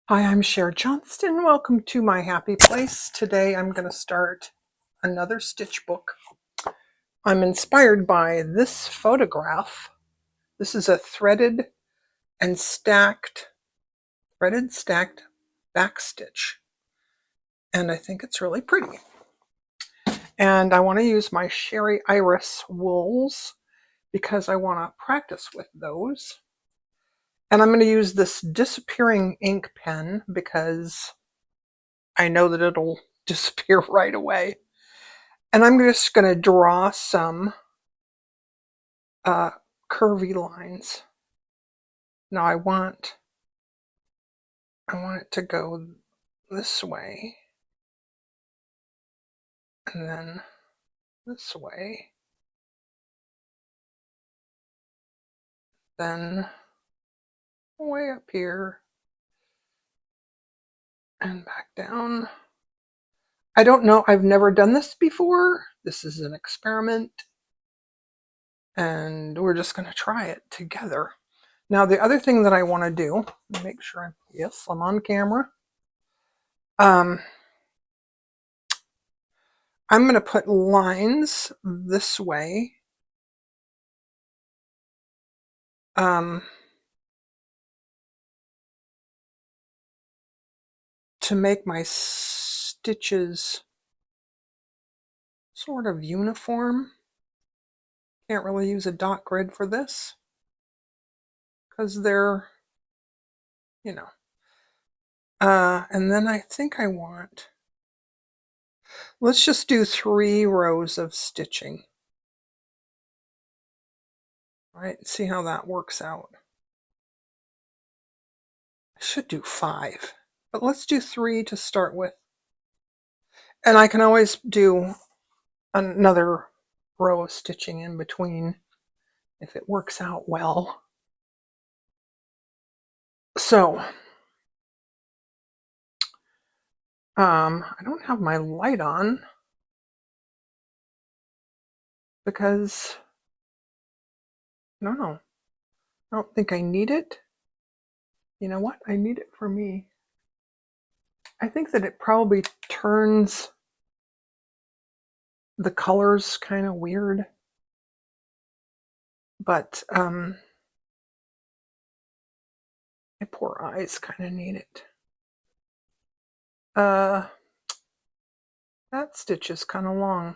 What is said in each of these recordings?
Hi, I'm Cher Johnston. Welcome to my happy place. Today I'm going to start another stitch book. I'm inspired by this photograph. This is a and stacked, threaded stacked backstitch. And I think it's really pretty. And I want to use my Sherry Iris wools because I want to practice with those. And I'm going to use this disappearing ink pen because I know that it'll disappear right away. And I'm just going to draw some uh, curvy lines. Now I want it to go this way, and then this way, then way up here, and back down. I don't know, I've never done this before. This is an experiment, and we're just going to try it together. Now the other thing that I want to do, make sure I'm on camera. I'm going to put lines this way. To make my stitches sort of uniform. Can't really use a dot grid for this because they're, you know. And then I think let's just do 3 rows of stitching. All right, see how that works out. I should do 5, but let's do 3 to start with. And I can always do another row of stitching in between if it works out well. So, I don't have my light on because, I don't know, I don't think I need it. You know what? I need it for me. I think that it probably turns the colors kind of weird, but my poor eyes kind of need it. That stitch is kind of long.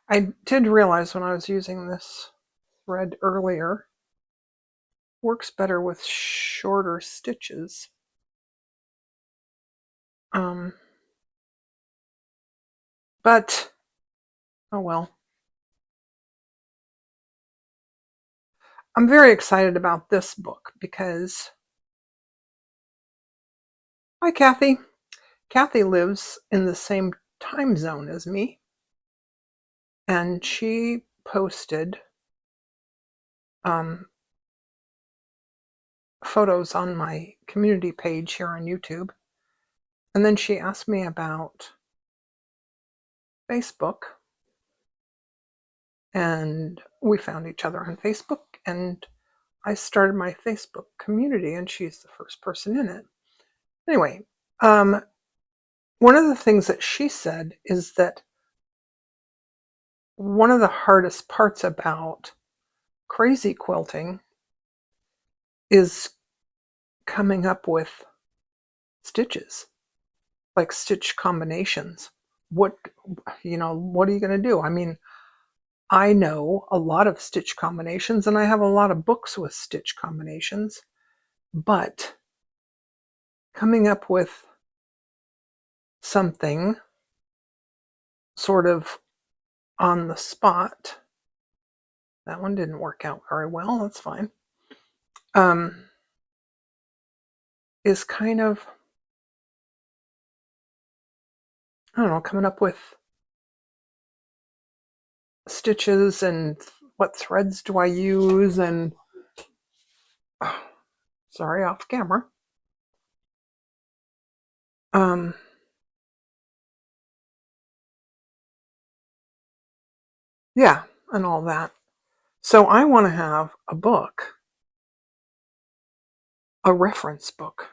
I did realize when I was using this thread earlier, works better with shorter stitches. But oh well. I'm very excited about this book because, hi Kathy. Kathy lives in the same time zone as me, and she posted photos on my community page here on YouTube. And then she asked me about Facebook, and we found each other on Facebook, and I started my Facebook community, and she's the first person in it. Anyway, one of the things that she said is that one of the hardest parts about crazy quilting is coming up with stitches, like stitch combinations. What are you going to do? I mean, I know a lot of stitch combinations, and I have a lot of books with stitch combinations, but coming up with something sort of on the spot, that one didn't work out very well, that's fine, is kind of, I don't know, coming up with stitches and what threads do I use, and sorry, off camera. Yeah, and all that. So I want to have a book a reference book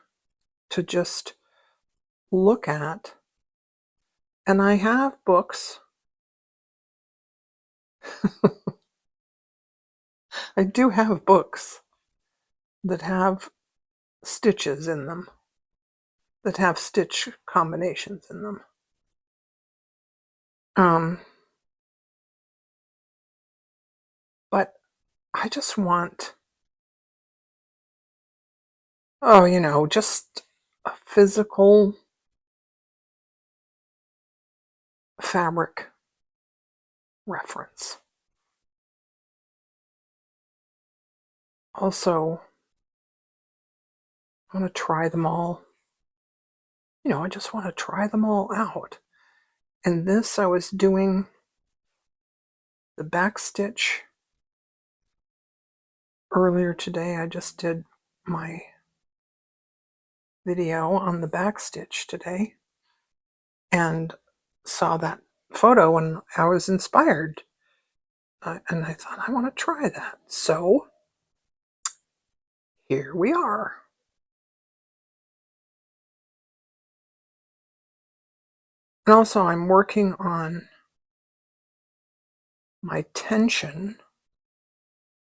to just look at. And I have books. I do have books that have stitches in them, that have stitch combinations in them. But I just want, just a physical fabric reference. Also, I want to try them all. I just want to try them all out. And this, I was doing the backstitch earlier today. I just did my video on the backstitch today and saw that photo and I was inspired. And I thought, I want to try that. So here we are. And also I'm working on my tension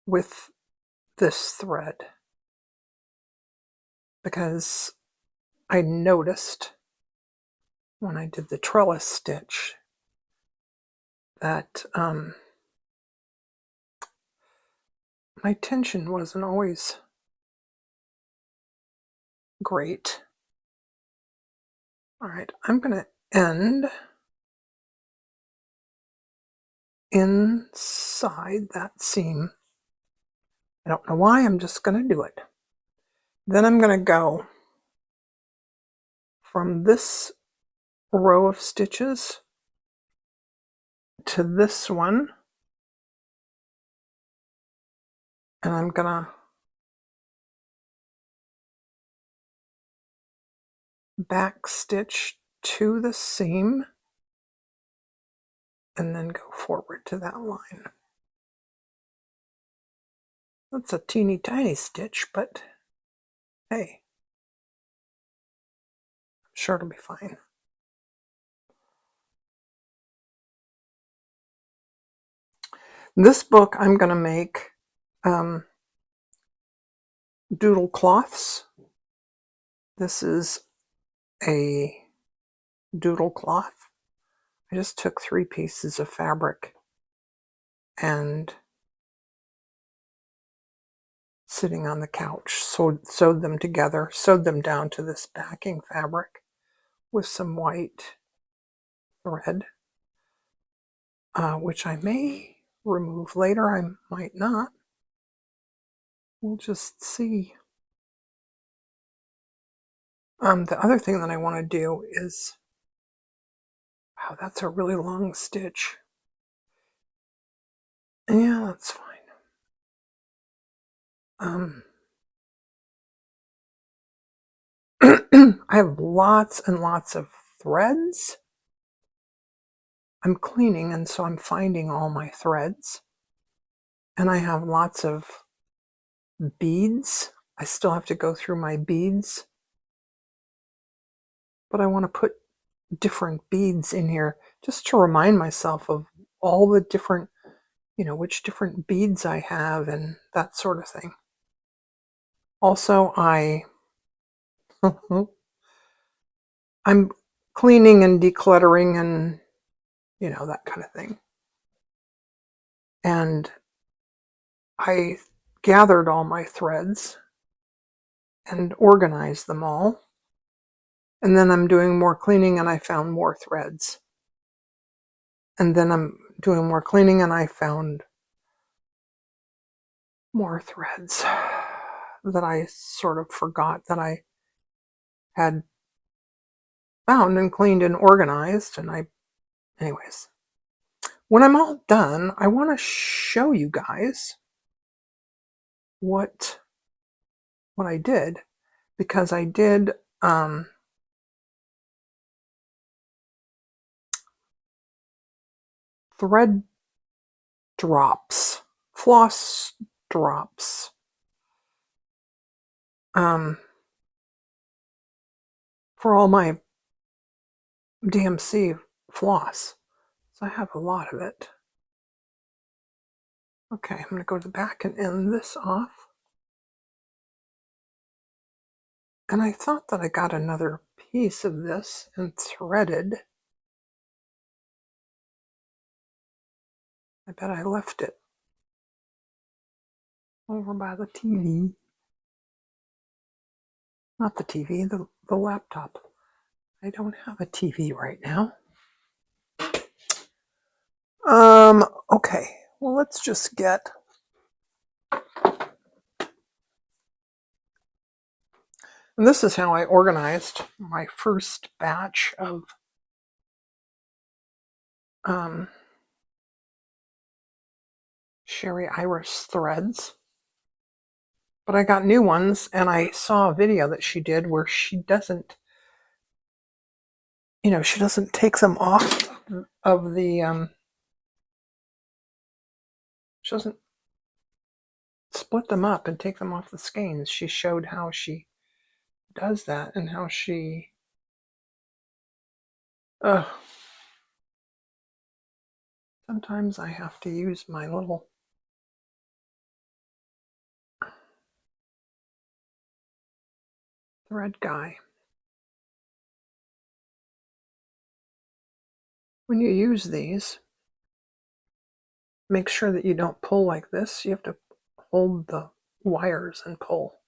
with this thread because I noticed when I did the trellis stitch that my tension wasn't always great. All right, I'm going to end inside that seam. I don't know why, I'm just going to do it. Then I'm going to go from this row of stitches to this one, and I'm going to backstitch to the seam and then go forward to that line. That's a teeny tiny stitch, but hey, I'm sure it'll be fine. This book I'm going to make doodle cloths. This is a doodle cloth. I just took 3 pieces of fabric and sitting on the couch, sewed them together, sewed them down to this backing fabric with some white thread, which I may remove later, I might not. We'll just see. The other thing that I want to do is, wow, that's a really long stitch. Yeah, that's fine. I have lots and lots of threads. I'm cleaning, and so I'm finding all my threads. And I have lots of beads. I still have to go through my beads. But I want to put different beads in here just to remind myself of all the different, which different beads I have and that sort of thing. Also, I'm cleaning and decluttering and, that kind of thing. And I gathered all my threads and organized them all. And then I'm doing more cleaning and I found more threads. And then I'm doing more cleaning and I found more threads that I sort of forgot that I had found and cleaned and organized. And anyways, when I'm all done, I want to show you guys what I did, because I did thread drops, floss drops. for all my DMC floss. So I have a lot of it. Okay, I'm going to go to the back and end this off. And I thought that I got another piece of this and threaded. I bet I left it over by the TV. Not the TV, the laptop. I don't have a TV right now. Okay, well, let's just get and this is how I organized my first batch of Sherry Iris threads. But I got new ones, and I saw a video that she did where she doesn't, she doesn't take them off of the, she doesn't split them up and take them off the skeins. She showed how she does that and how she, sometimes I have to use my little thread guy. When you use these, make sure that you don't pull like this. You have to hold the wires and pull.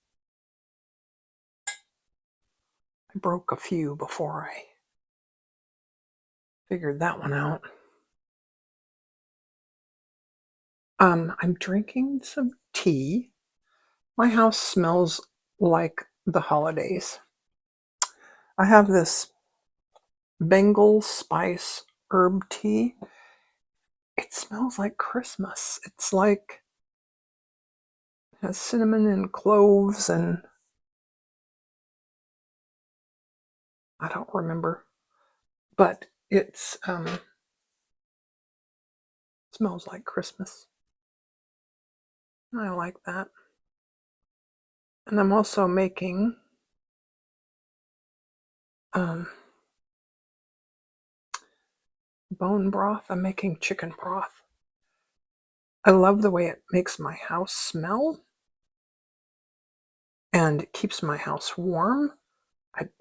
I broke a few before I figured that one out. I'm drinking some tea. My house smells like the holidays. I have this Bengal spice herb tea. It smells like Christmas. It's like it has cinnamon and cloves and I don't remember, but it's smells like Christmas. I like that. And I'm also making bone broth. I'm making chicken broth. I love the way it makes my house smell and it keeps my house warm.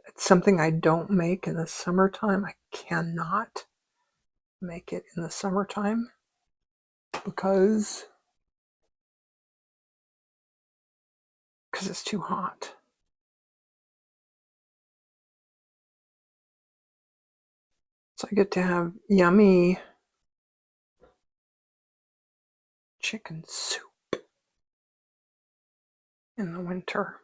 It's something I don't make in the summertime. I cannot make it in the summertime because it's too hot. So I get to have yummy chicken soup in the winter.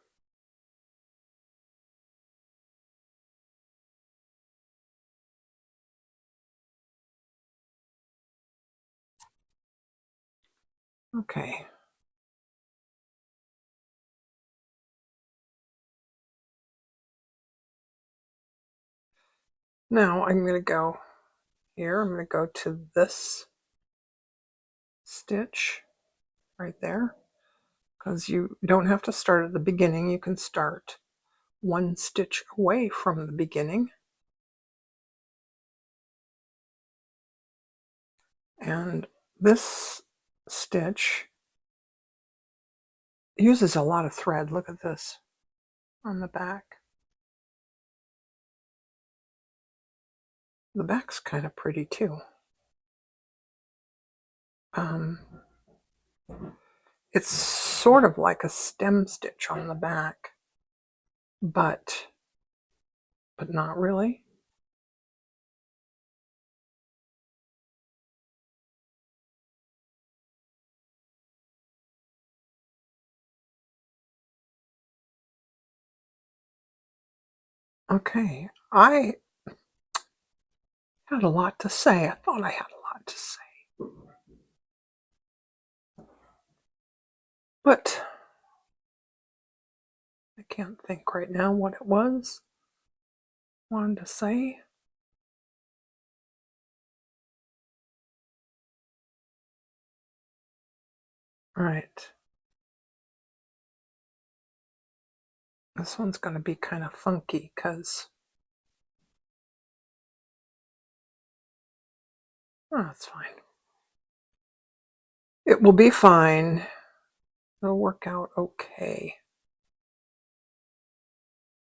Okay. Now I'm going to go here. I'm going to go to this stitch right there because you don't have to start at the beginning. You can start one stitch away from the beginning. And this stitch uses a lot of thread. Look at this on the back. The back's kind of pretty too. It's sort of like a stem stitch on the back, but not really. Okay, I had a lot to say. I thought I had a lot to say. But I can't think right now what it was I wanted to say. All right. This one's going to be kind of funky because, oh, it's fine. It will be fine. It'll work out okay.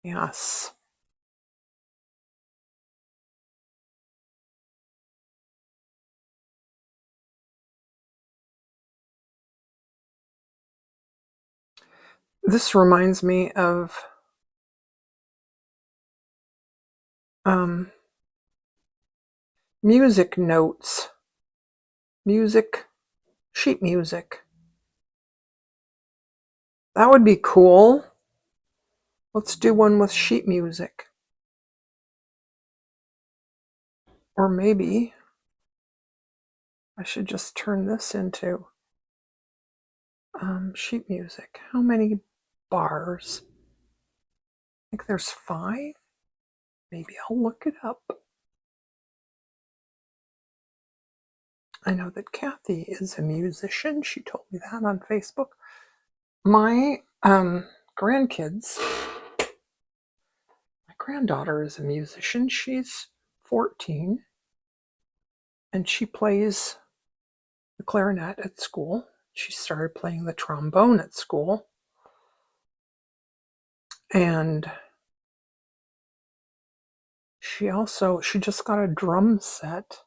Yes. This reminds me of music notes. Music, sheet music. That would be cool. Let's do one with sheet music. Or maybe I should just turn this into sheet music. How many bars? I think there's 5. Maybe I'll look it up. I know that Kathy is a musician. She told me that on Facebook. My grandkids, my granddaughter is a musician. She's 14 and she plays the clarinet at school. She started playing the trombone at school. And she just got a drum set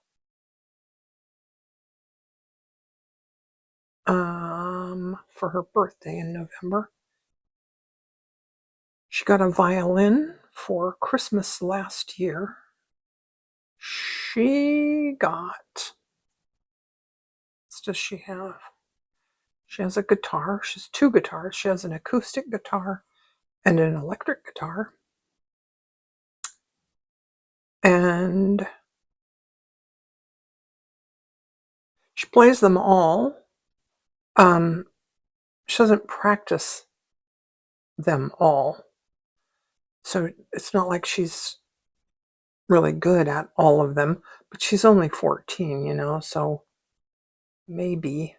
for her birthday in November. She got a violin for Christmas last year. What does she have? She has a guitar. She has 2 guitars. She has an acoustic guitar and an electric guitar. And she plays them all. She doesn't practice them all. So it's not like she's really good at all of them, but she's only 14, so maybe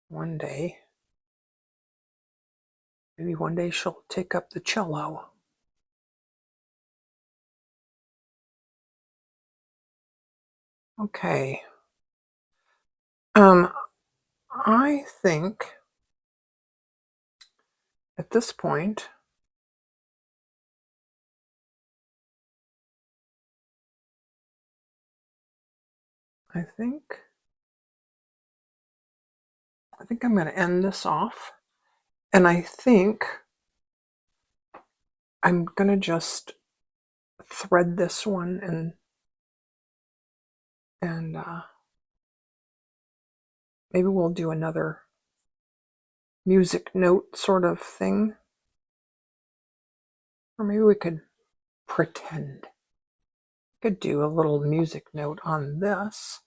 one day she'll take up the cello. Okay. I think at this point, I think I'm going to end this off, and I think I'm going to just thread this one and maybe we'll do another music note sort of thing, or maybe we could pretend. Could do a little music note on this.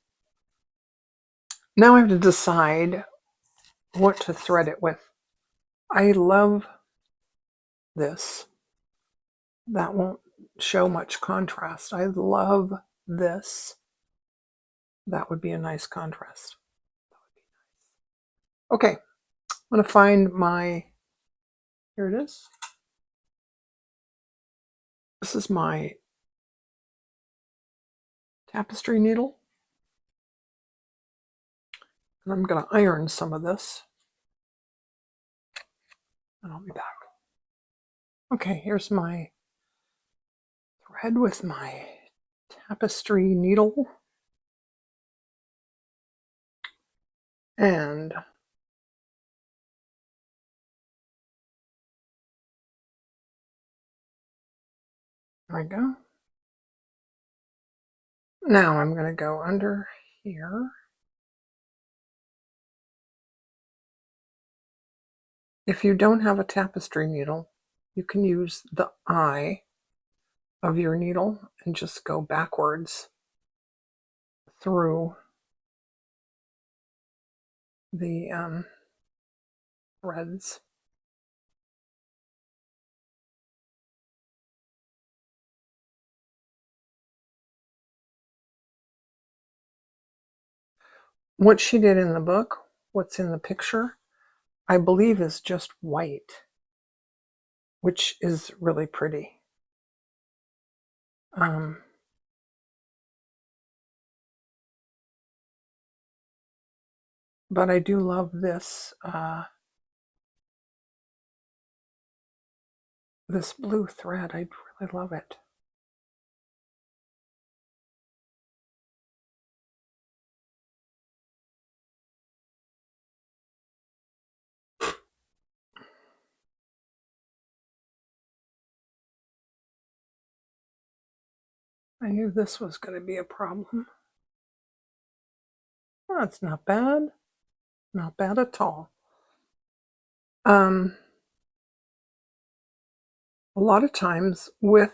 Now I have to decide what to thread it with. I love this. That won't show much contrast. I love this. That would be a nice contrast. Okay, I'm going to find here it is. This is my tapestry needle. And I'm going to iron some of this. And I'll be back. Okay, here's my thread with my tapestry needle. And there we go. Now I'm going to go under here. If you don't have a tapestry needle, you can use the eye of your needle and just go backwards through the threads. What she did in the book, what's in the picture, I believe is just white. which is really pretty. But I do love this this blue thread. I really love it. I knew this was going to be a problem. Oh, it's not bad. Not bad at all. A lot of times with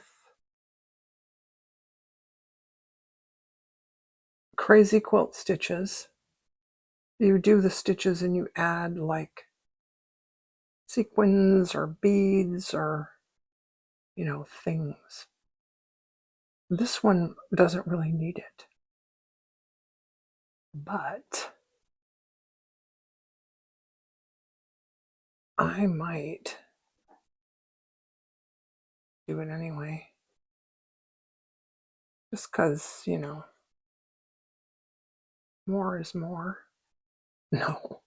crazy quilt stitches, you do the stitches and you add like sequins or beads or, you know, things. This one doesn't really need it. But I might do it anyway. Just because, you know, more is more. No.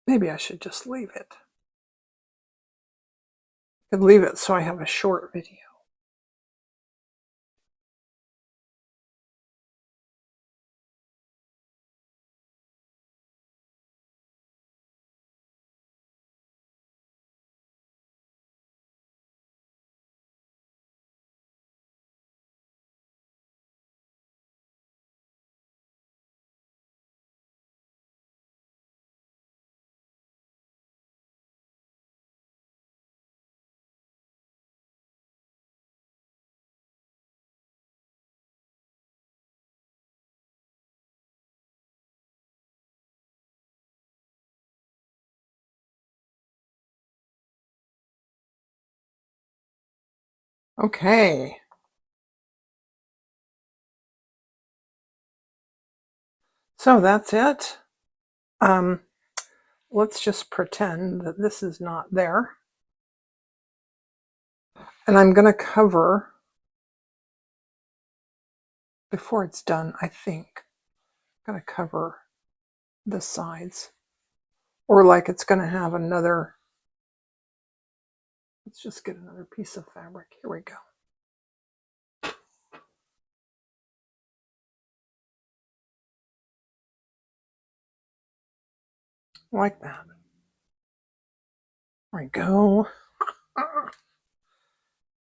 Maybe I should just leave it. I could leave it so I have a short video. Okay. So that's it. Let's just pretend that this is not there. And I'm going to cover, before it's done, I think, I'm going to cover the sides. Or like it's going to have another, let's just get another piece of fabric. Here we go. Like that. There we go.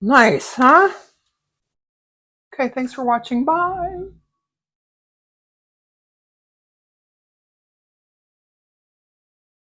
Nice, huh? Okay, thanks for watching. Bye.